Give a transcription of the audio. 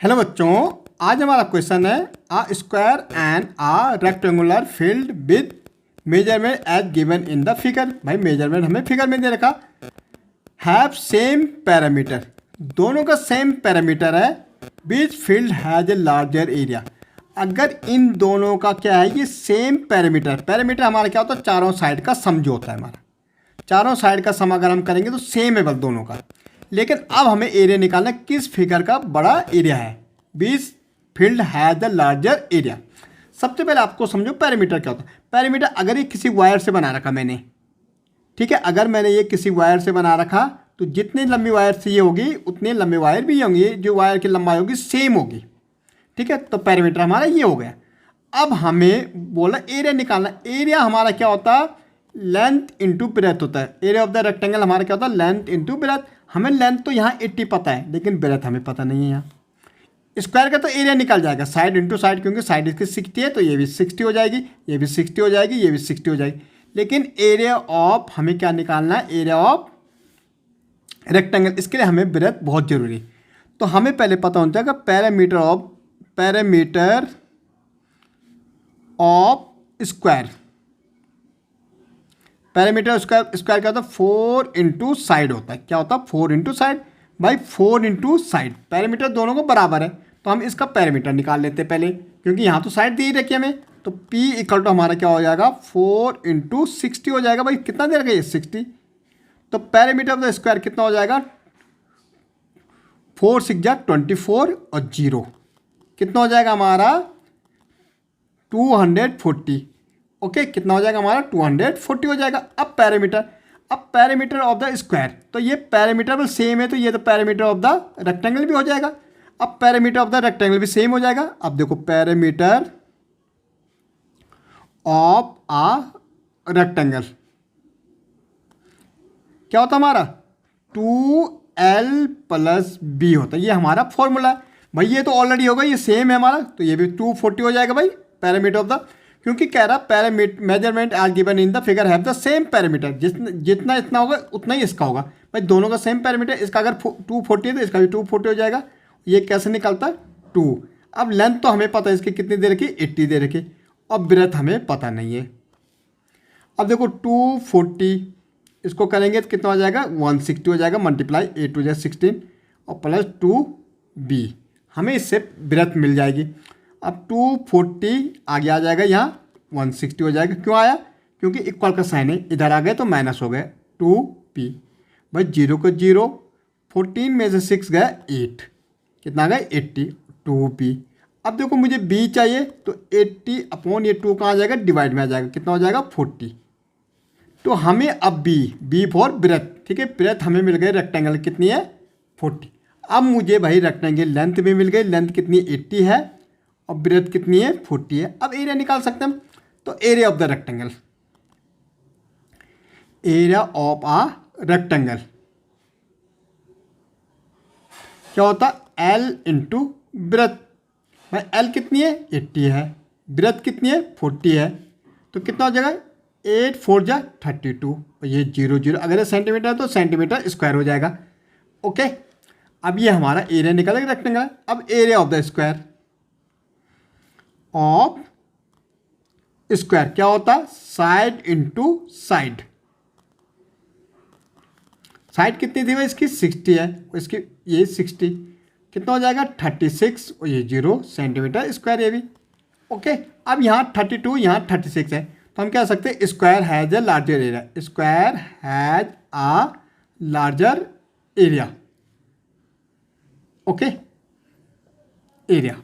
Hello बच्चों, आज हमारा क्वेश्चन है a square and a rectangular field with measurement as given in the figure. भाई मेजरमेंट हमें फिगर में दे रखा, हैव सेम पैरामीटर, दोनों का सेम पैरामीटर है, beach field has a larger area. अगर इन दोनों का क्या है, ये सेम पैरामीटर, पैरामीटर हमारा क्या होता है, चारों साइड का सम जो होता है हमारा, चारों साइड का सम अगर हम करेंगे तो सेम है बस दोनों का। लेकिन अब हमें एरिया निकालना है, किस फिगर का बड़ा एरिया है, beach field has the larger area. सबसे पहले आपको समझो पैरामीटर क्या होता है। पैरामीटर अगर ये किसी वायर से बना रखा मैंने, ठीक है, अगर मैंने ये किसी वायर से बना रखा तो जितनी लंबी वायर से ये होगी उतनी लंबी वायर भी होंगी, जो वायर की लंबाई होगी सेम होगी, ठीक है। तो पैरामीटर हमारा ये हो गया। अब हमें बोला एरिया निकालना। एरिया हमारा क्या होता है, लेंथ इंटू ब्रेथ होता है। एरिया ऑफ द रेक्टेंगल हमारा क्या होता है, लेंथ इंटू ब्रेथ। हमें लेंथ तो यहाँ 80 पता है, लेकिन ब्रेथ हमें पता नहीं है। यहाँ स्क्वायर का तो एरिया निकल जाएगा, साइड इंटू साइड, क्योंकि साइड इसकी 60 है तो ये भी 60 हो जाएगी, ये भी 60 हो जाएगी, ये भी 60 हो जाएगी। लेकिन एरिया ऑफ हमें क्या निकालना है, एरिया ऑफ रेक्टेंगल। इसके लिए हमें ब्रेथ बहुत जरूरी। तो हमें पहले पता होना चाहिए parameter of square. Parameter square क्या होता है, 4 इंटू साइड होता है। क्या होता है, 4 इंटू साइड। भाई 4 इंटू साइड, पैरामीटर दोनों को बराबर है, तो हम इसका पैरामीटर निकाल लेते हैं पहले, क्योंकि यहाँ तो साइड दी ही रखी हमें। तो P इक्वल टू हमारा क्या हो जाएगा, 4 इंटू 60 हो जाएगा। भाई कितना दे रखा है, 60। तो पैरामीटर ऑफ द स्क्वायर कितना हो जाएगा, 4 6 जा 24 और 0 कितना हो जाएगा हमारा 240। ओके, कितना हो जाएगा हमारा 240 हो जाएगा। अब पैरामीटर ऑफ द स्क्वायर, तो ये पैरामीटर भी सेम है, तो ये तो पैरामीटर ऑफ द रेक्टेंगल भी हो जाएगा। अब पैरामीटर ऑफ द रेक्टेंगल भी सेम हो जाएगा। अब देखो पैरामीटर ऑफ आ रेक्टेंगल क्या होता है हमारा, 2L + B होता है। ये हमारा फॉर्मूला है। भाई ये तो ऑलरेडी होगा, ये सेम है हमारा, तो ये भी 240 हो जाएगा। भाई पैरामीटर ऑफ द, क्योंकि कह रहा parameter measurement as given in the figure have the same parameter, जितना इतना होगा उतना ही इसका होगा। भाई दोनों का सेम पैरामीटर, इसका अगर 240 है तो इसका भी 240 हो जाएगा। ये कैसे निकलता है, 2। अब लेंथ तो हमें पता है इसकी कितनी दे रखी, 80 दे रखी, और ब्रेथ हमें पता नहीं है। अब देखो 240 इसको करेंगे तो कितना हो जाएगा, 160 हो जाएगा, मल्टीप्लाई A × 16 और प्लस 2B, हमें इससे ब्रेथ मिल जाएगी। अब 240 आगे आ जाएगा, यहाँ 160 हो जाएगा। क्यों आया, क्योंकि इक्वल का साइन है, इधर आ गए तो माइनस हो गए 2P। भाई 0 को 0, 14 में से 6 गया 8, कितना आ गया 80, 2P। अब देखो मुझे B चाहिए, तो 80 अपॉन ये 2 कहाँ आ जाएगा, डिवाइड में आ जाएगा, कितना हो जाएगा 40। तो हमें अब B फॉर ब्रेथ, ठीक है, ब्रेथ हमें मिल गई रेक्टेंगल कितनी है, 40। अब मुझे भाई रेक्टेंगल लेंथ भी मिल गई, लेंथ कितनी 80 है और ब्रेथ कितनी है 40 है। अब एरिया निकाल सकते हैं हम। तो area of the rectangle, area of a rectangle क्या होता, L इंटू ब्रेथ। भाई L कितनी है, 80 है, ब्रेथ कितनी है 40 है, तो कितना हो जाएगा 8 4 जा 32, और ये 0 0, अगर ये सेंटीमीटर है तो सेंटीमीटर स्क्वायर हो जाएगा। ओके, अब ये हमारा एरिया निकलेगा रेक्टेंगल। अब area of the square of square क्या होता है, साइड इंटू साइड। साइड कितनी थी भाई इसकी, 60 है, इसकी ये 60, कितना हो जाएगा 36, और ये 0 सेंटीमीटर स्क्वायर ये भी। ओके, अब यहाँ 32 यहाँ 36 है, तो हम कह सकते हैं square has a larger area, square has a larger area. Okay, area